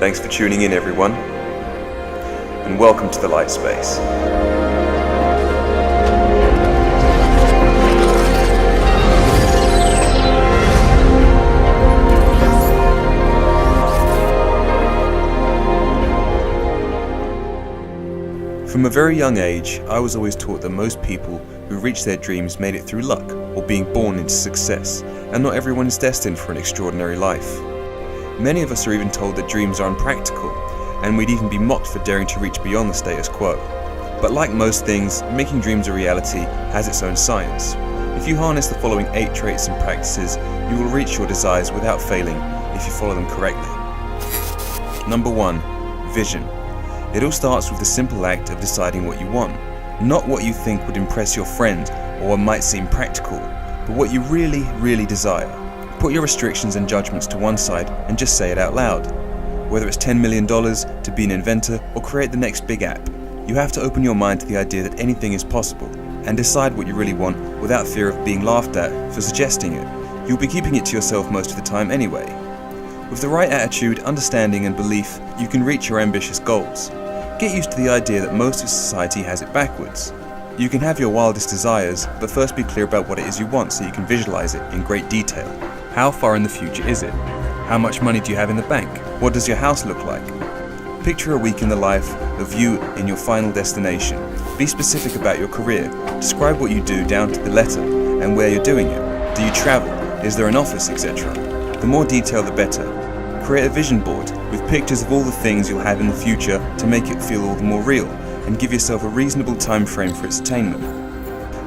Thanks for tuning in, everyone, and welcome to the Light Space. From a very young age, I was always taught that most people who reach their dreams made it through luck or being born into success, and not everyone is destined for an extraordinary life. Many of us are even told that dreams are impractical, and we'd even be mocked for daring to reach beyond the status quo. But like most things, making dreams a reality has its own science. If you harness the following 8 traits and practices, you will reach your desires without failing if you follow them correctly. Number 1. Vision. It all starts with the simple act of deciding what you want. Not what you think would impress your friend or what might seem practical, but what you really desire. Put your restrictions and judgments to one side and just say it out loud. Whether it's $10 million, to be an inventor, or create the next big app, you have to open your mind to the idea that anything is possible and decide what you really want without fear of being laughed at for suggesting it. You'll be keeping it to yourself most of the time anyway. With the right attitude, understanding, and belief, you can reach your ambitious goals. Get used to the idea that most of society has it backwards. You can have your wildest desires, but first be clear about what it is you want so you can visualize it in great detail. How far in the future is it? How much money do you have in the bank? What does your house look like? Picture a week in the life of you in your final destination. Be specific about your career. Describe what you do down to the letter and where you're doing it. Do you travel? Is there an office, etc.? The more detail, the better. Create a vision board with pictures of all the things you'll have in the future to make it feel all the more real, and give yourself a reasonable time frame for its attainment.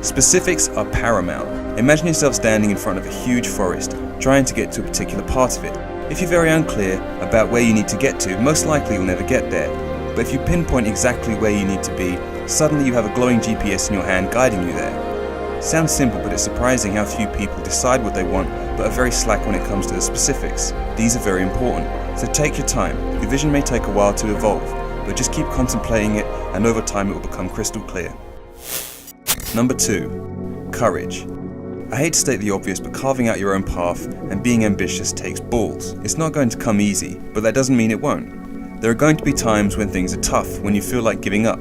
Specifics are paramount. Imagine yourself standing in front of a huge forest, trying to get to a particular part of it. If you're very unclear about where you need to get to, most likely you'll never get there. But if you pinpoint exactly where you need to be, suddenly you have a glowing GPS in your hand guiding you there. Sounds simple, but it's surprising how few people decide what they want, but are very slack when it comes to the specifics. These are very important, so take your time. Your vision may take a while to evolve, but just keep contemplating it, and over time it will become crystal clear. Number 2. Courage. I hate to state the obvious, but carving out your own path and being ambitious takes balls. It's not going to come easy, but that doesn't mean it won't. There are going to be times when things are tough, when you feel like giving up.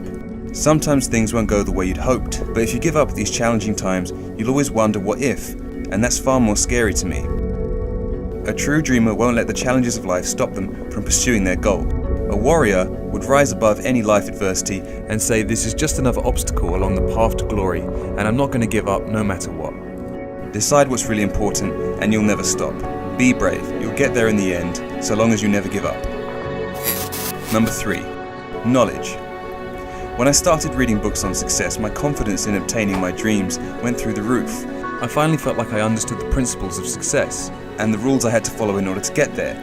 Sometimes things won't go the way you'd hoped, but if you give up at these challenging times, you'll always wonder what if, and that's far more scary to me. A true dreamer won't let the challenges of life stop them from pursuing their goal. A warrior would rise above any life adversity and say, this is just another obstacle along the path to glory, and I'm not going to give up no matter what. Decide what's really important, and you'll never stop. Be brave, you'll get there in the end, so long as you never give up. Number 3. Knowledge. When I started reading books on success, my confidence in obtaining my dreams went through the roof. I finally felt like I understood the principles of success, and the rules I had to follow in order to get there.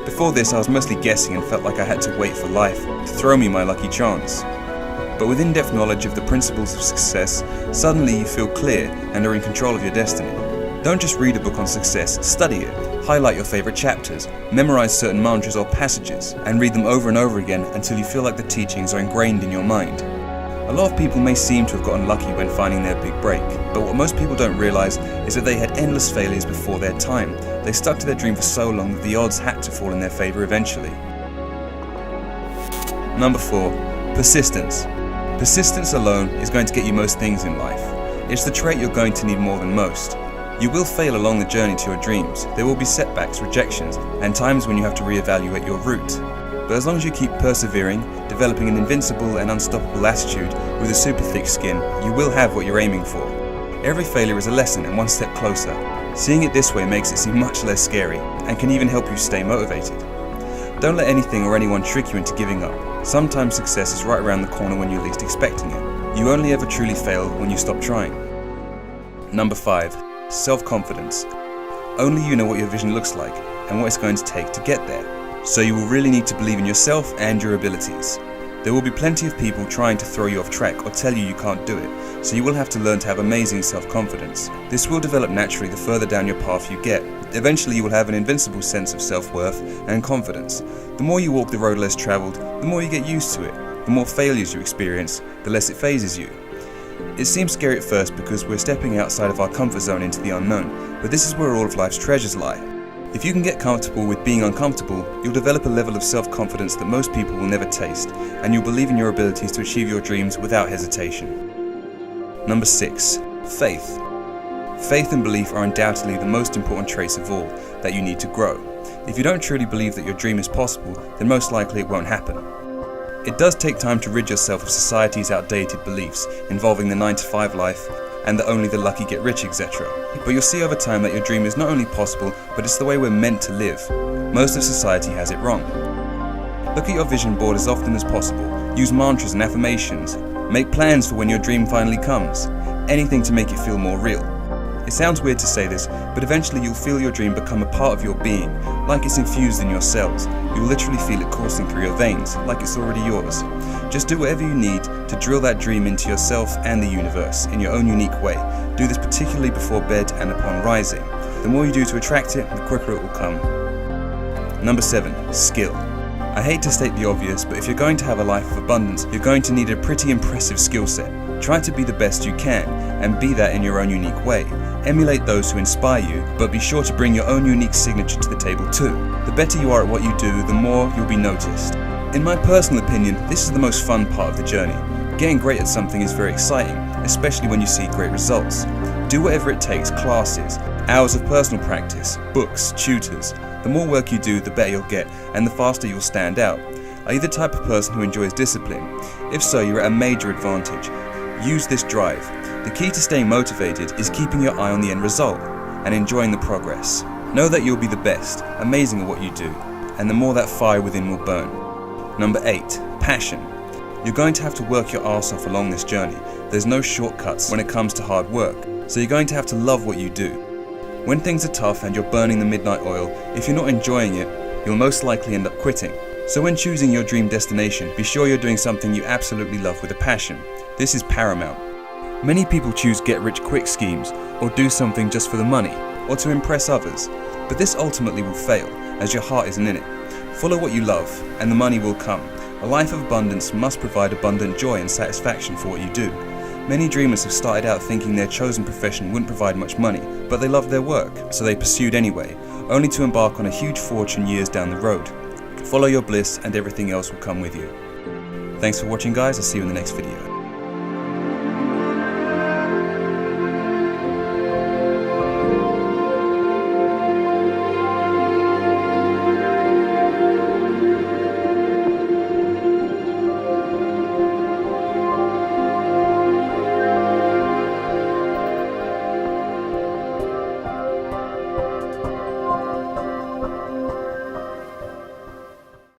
Before this, I was mostly guessing and felt like I had to wait for life to throw me my lucky chance. But with in-depth knowledge of the principles of success, suddenly you feel clear and are in control of your destiny. Don't just read a book on success, study it. Highlight your favorite chapters, memorize certain mantras or passages, and read them over and over again until you feel like the teachings are ingrained in your mind. A lot of people may seem to have gotten lucky when finding their big break, but what most people don't realize is that they had endless failures before their time. They stuck to their dream for so long that the odds had to fall in their favor eventually. Number 4. Persistence. Persistence alone is going to get you most things in life. It's the trait you're going to need more than most. You will fail along the journey to your dreams. There will be setbacks, rejections, and times when you have to reevaluate your route. But as long as you keep persevering, developing an invincible and unstoppable attitude with a super thick skin, you will have what you're aiming for. Every failure is a lesson and one step closer. Seeing it this way makes it seem much less scary and can even help you stay motivated. Don't let anything or anyone trick you into giving up. Sometimes success is right around the corner when you're least expecting it. You only ever truly fail when you stop trying. Number 5. Self-confidence. Only you know what your vision looks like and what it's going to take to get there. So you will really need to believe in yourself and your abilities. There will be plenty of people trying to throw you off track or tell you can't do it, so you will have to learn to have amazing self-confidence. This will develop naturally the further down your path you get. Eventually you will have an invincible sense of self-worth and confidence. The more you walk the road less traveled, the more you get used to it. The more failures you experience, the less it phases you. It seems scary at first because we're stepping outside of our comfort zone into the unknown, but this is where all of life's treasures lie. If you can get comfortable with being uncomfortable, you'll develop a level of self-confidence that most people will never taste, and you'll believe in your abilities to achieve your dreams without hesitation. Number 6. Faith. Faith and belief are undoubtedly the most important traits of all that you need to grow. If you don't truly believe that your dream is possible, then most likely it won't happen. It does take time to rid yourself of society's outdated beliefs involving the 9-to-5 life and that only the lucky get rich, etc. But you'll see over time that your dream is not only possible, but it's the way we're meant to live. Most of society has it wrong. Look at your vision board as often as possible. Use mantras and affirmations. Make plans for when your dream finally comes. Anything to make it feel more real. It sounds weird to say this, but eventually you'll feel your dream become a part of your being, like it's infused in your cells. You'll literally feel it coursing through your veins, like it's already yours. Just do whatever you need to drill that dream into yourself and the universe in your own unique way. Do this particularly before bed and upon rising. The more you do to attract it, the quicker it will come. Number 7. Skill. I hate to state the obvious, but if you're going to have a life of abundance, you're going to need a pretty impressive skill set. Try to be the best you can, and be that in your own unique way. Emulate those who inspire you, but be sure to bring your own unique signature to the table too. The better you are at what you do, the more you'll be noticed. In my personal opinion, this is the most fun part of the journey. Getting great at something is very exciting, especially when you see great results. Do whatever it takes, classes, hours of personal practice, books, tutors. The more work you do, the better you'll get, and the faster you'll stand out. Are you the type of person who enjoys discipline? If so, you're at a major advantage. Use this drive. The key to staying motivated is keeping your eye on the end result and enjoying the progress. Know that you'll be the best, amazing at what you do, and the more that fire within will burn. Number 8. Passion. You're going to have to work your arse off along this journey. There's no shortcuts when it comes to hard work, so you're going to have to love what you do. When things are tough and you're burning the midnight oil, if you're not enjoying it, you'll most likely end up quitting. So when choosing your dream destination, be sure you're doing something you absolutely love with a passion. This is paramount. Many people choose get-rich-quick schemes, or do something just for the money, or to impress others, but this ultimately will fail, as your heart isn't in it. Follow what you love, and the money will come. A life of abundance must provide abundant joy and satisfaction for what you do. Many dreamers have started out thinking their chosen profession wouldn't provide much money, but they loved their work, so they pursued anyway, only to embark on a huge fortune years down the road. Follow your bliss and everything else will come with you. Thanks for watching guys, I'll see you in the next video.